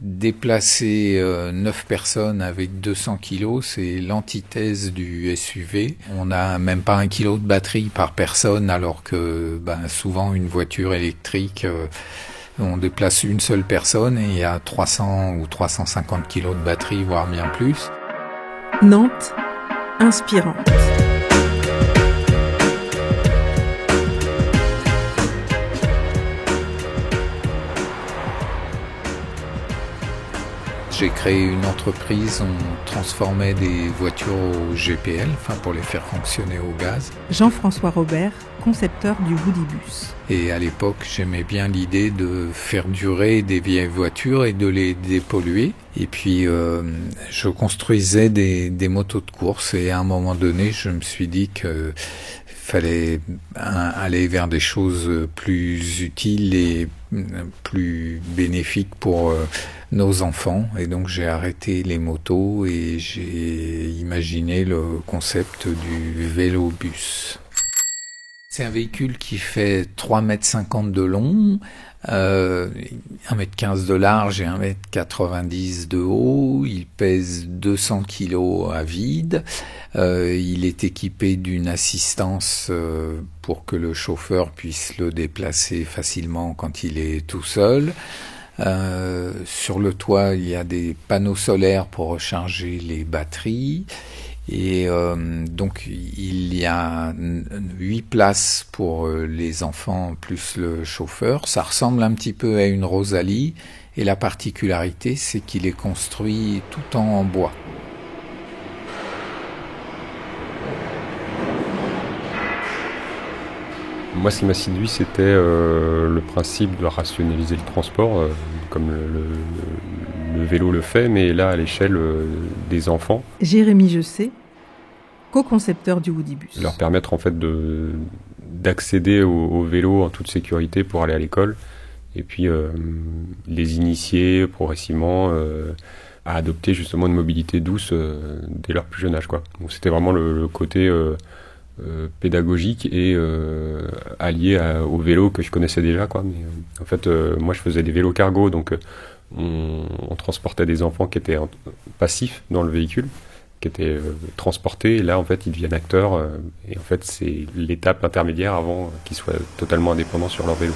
Déplacer 9 personnes avec 200 kilos, c'est l'antithèse du SUV. On n'a même pas 1 kilo de batterie par personne, alors que souvent une voiture électrique, on déplace une seule personne et il y a 300 ou 350 kilos de batterie, voire bien plus. Nantes, inspirante. J'ai créé une entreprise, on transformait des voitures au GPL, pour les faire fonctionner au gaz. Jean-François Robert, concepteur du Woodybus. Et à l'époque, j'aimais bien l'idée de faire durer des vieilles voitures et de les dépolluer. Et puis, je construisais des motos de course et à un moment donné, je me suis dit que fallait aller vers des choses plus utiles et plus bénéfiques pour nos enfants. Et donc j'ai arrêté les motos et j'ai imaginé le concept du vélo-bus. C'est un véhicule qui fait 3,50 m de long, 1,15 m de large et 1,90 m de haut. Il pèse 200 kg à vide. Il est équipé d'une assistance pour que le chauffeur puisse le déplacer facilement quand il est tout seul. Sur le toit, il y a des panneaux solaires pour recharger les batteries. Et donc il y a 8 places pour les enfants plus le chauffeur. Ça ressemble un petit peu à une Rosalie et la particularité c'est qu'il est construit tout en bois. Moi, ce qui m'a séduit, c'était le principe de rationaliser le transport, comme le vélo le fait, mais là, à l'échelle des enfants. Jérémy Jessé, co-concepteur du Woodybus. Leur permettre, en fait, d'accéder au vélo en toute sécurité pour aller à l'école, et puis les initier progressivement à adopter justement une mobilité douce dès leur plus jeune âge, quoi. Donc, c'était vraiment le côté pédagogique et allié au vélo que je connaissais déjà, quoi. Mais en fait, moi je faisais des vélos cargo, donc on transportait des enfants qui étaient passifs dans le véhicule, qui étaient transportés, et là en fait ils deviennent acteurs, et en fait c'est l'étape intermédiaire avant qu'ils soient totalement indépendants sur leur vélo.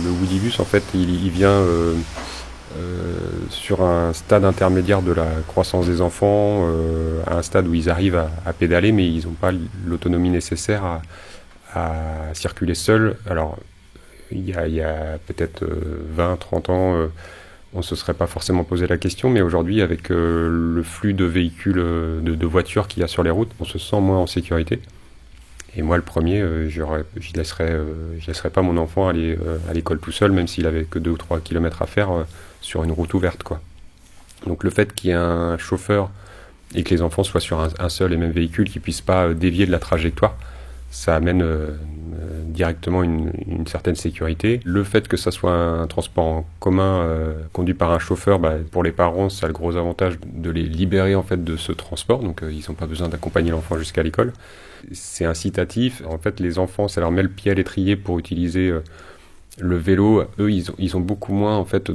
Le Woodybus, en fait, il vient sur un stade intermédiaire de la croissance des enfants, à un stade où ils arrivent à pédaler, mais ils n'ont pas l'autonomie nécessaire à circuler seuls. Alors, il y a peut-être 20-30 ans, on ne se serait pas forcément posé la question, mais aujourd'hui, avec le flux de véhicules, de voitures qu'il y a sur les routes, on se sent moins en sécurité. Et moi, le premier, je laisserais pas mon enfant aller à l'école tout seul, même s'il avait que 2 ou 3 kilomètres à faire sur une route ouverte, quoi. Donc le fait qu'il y ait un chauffeur et que les enfants soient sur un seul et même véhicule, qu'ils puissent pas dévier de la trajectoire, ça amène directement une certaine sécurité. Le fait que ça soit un transport en commun conduit par un chauffeur, pour les parents, ça a le gros avantage de les libérer en fait de ce transport, donc ils n'ont pas besoin d'accompagner l'enfant jusqu'à l'école. C'est incitatif. En fait, les enfants, ça leur met le pied à l'étrier pour utiliser le vélo. Eux, ils ont beaucoup moins en fait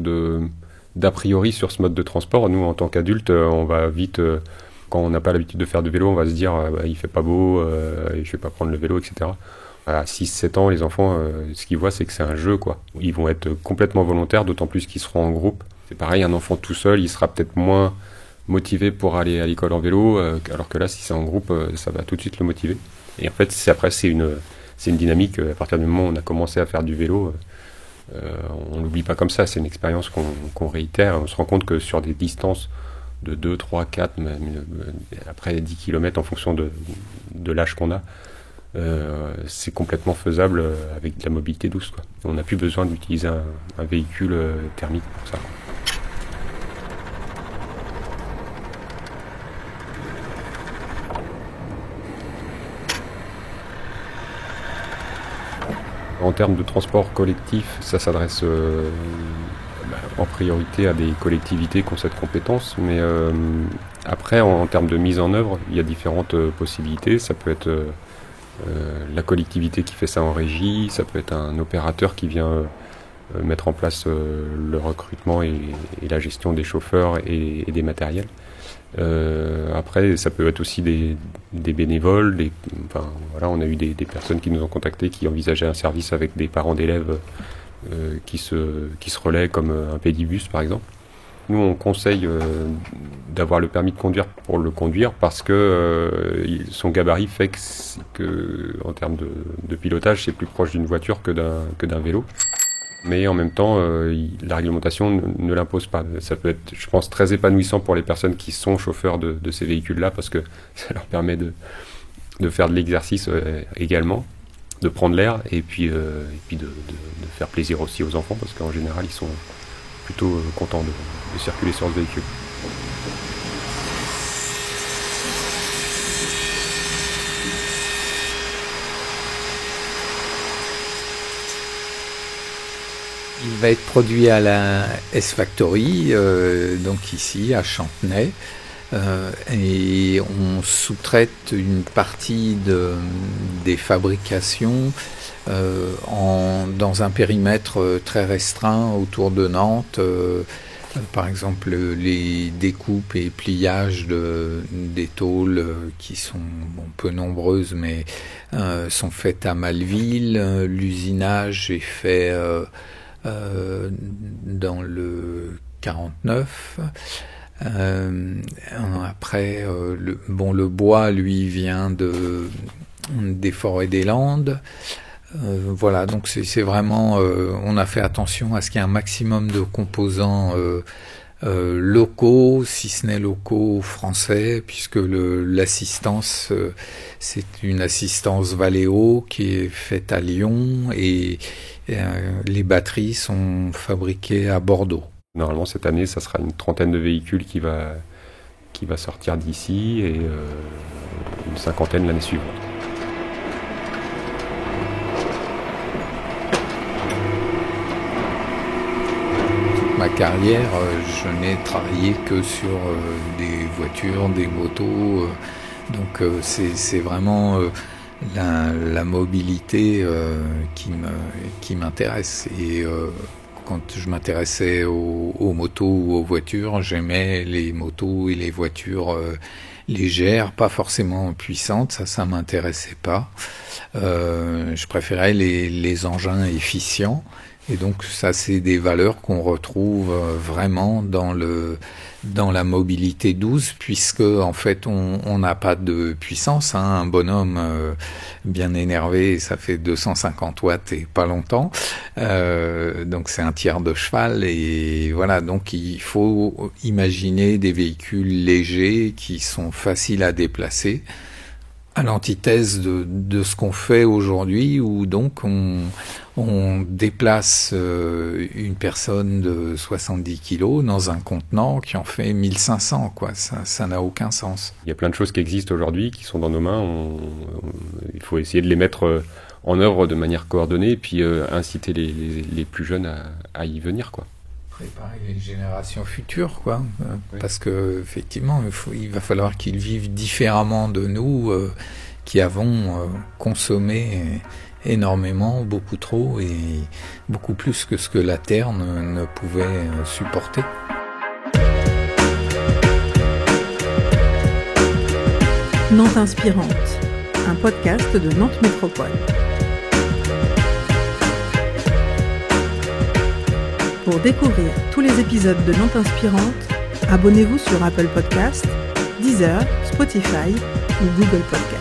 d'a priori sur ce mode de transport. Nous, en tant qu'adultes, on va vite, quand on n'a pas l'habitude de faire du vélo, on va se dire il fait pas beau, je vais pas prendre le vélo, etc. À 6-7 ans, les enfants, ce qu'ils voient, c'est que c'est un jeu, quoi. Ils vont être complètement volontaires, d'autant plus qu'ils seront en groupe. C'est pareil, un enfant tout seul, il sera peut-être moins motivé pour aller à l'école en vélo, alors que là, si c'est en groupe, ça va tout de suite le motiver. Et en fait, c'est une dynamique. À partir du moment où on a commencé à faire du vélo, on l'oublie pas comme ça. C'est une expérience qu'on réitère. On se rend compte que sur des distances de 2, 3, 4, même, après 10 km en fonction de l'âge qu'on a, c'est complètement faisable avec de la mobilité douce, quoi. On n'a plus besoin d'utiliser un véhicule thermique pour ça, quoi. En termes de transport collectif, ça s'adresse en priorité à des collectivités qui ont cette compétence, mais après, en termes de mise en œuvre, il y a différentes possibilités. Ça peut être la collectivité qui fait ça en régie, ça peut être un opérateur qui vient mettre en place le recrutement et la gestion des chauffeurs et des matériels. Après, ça peut être aussi des bénévoles. On a eu des personnes qui nous ont contactés qui envisageaient un service avec des parents d'élèves qui se relaient comme un pédibus par exemple. Nous, on conseille d'avoir le permis de conduire pour le conduire parce que son gabarit fait que en termes de pilotage, c'est plus proche d'une voiture que d'un vélo. Mais en même temps, la réglementation ne l'impose pas. Ça peut être, je pense, très épanouissant pour les personnes qui sont chauffeurs de ces véhicules-là parce que ça leur permet de faire de l'exercice également, de prendre l'air et puis de faire plaisir aussi aux enfants parce qu'en général, ils sont plutôt contents de circuler sur ce véhicule. Il va être produit à la S-Factory, donc ici à Chantenay, et on sous-traite une partie des fabrications dans un périmètre très restreint autour de Nantes. Par exemple, les découpes et pliages des tôles qui sont peu nombreuses, mais sont faites à Malville. L'usinage est fait dans le 49. Après, le bois, lui, vient des forêts des Landes. Voilà, donc c'est vraiment, on a fait attention à ce qu'il y ait un maximum de composants locaux, si ce n'est locaux français, puisque l'assistance, c'est une assistance Valeo qui est faite à Lyon et les batteries sont fabriquées à Bordeaux. Normalement, cette année, ça sera une 30aine de véhicules qui va sortir d'ici et une 50aine l'année suivante. Ma carrière, je n'ai travaillé que sur des voitures, des motos, donc c'est vraiment la mobilité qui m'intéresse. Et quand je m'intéressais aux motos ou aux voitures, j'aimais les motos et les voitures légères, pas forcément puissantes, ça m'intéressait pas. Je préférais les engins efficients. Et donc ça, c'est des valeurs qu'on retrouve vraiment dans la mobilité douce, puisque en fait on n'a pas de puissance. Un bonhomme bien énervé, ça fait 250 watts et pas longtemps. Donc c'est un tiers de cheval et voilà. Donc il faut imaginer des véhicules légers qui sont faciles à déplacer, à l'antithèse de ce qu'on fait aujourd'hui, où donc on déplace une personne de 70 kilos dans un contenant qui en fait 1500, quoi. Ça n'a aucun sens. Il y a plein de choses qui existent aujourd'hui, qui sont dans nos mains. Il faut essayer de les mettre en œuvre de manière coordonnée et puis inciter les plus jeunes à y venir, quoi. Préparer les générations futures, quoi. Oui. Parce que effectivement, il va falloir qu'ils vivent différemment de nous, qui avons consommé énormément, beaucoup trop et beaucoup plus que ce que la Terre ne pouvait supporter. Nantes Inspirante, un podcast de Nantes Métropole. Pour découvrir tous les épisodes de Nantes Inspirante, abonnez-vous sur Apple Podcasts, Deezer, Spotify ou Google Podcasts.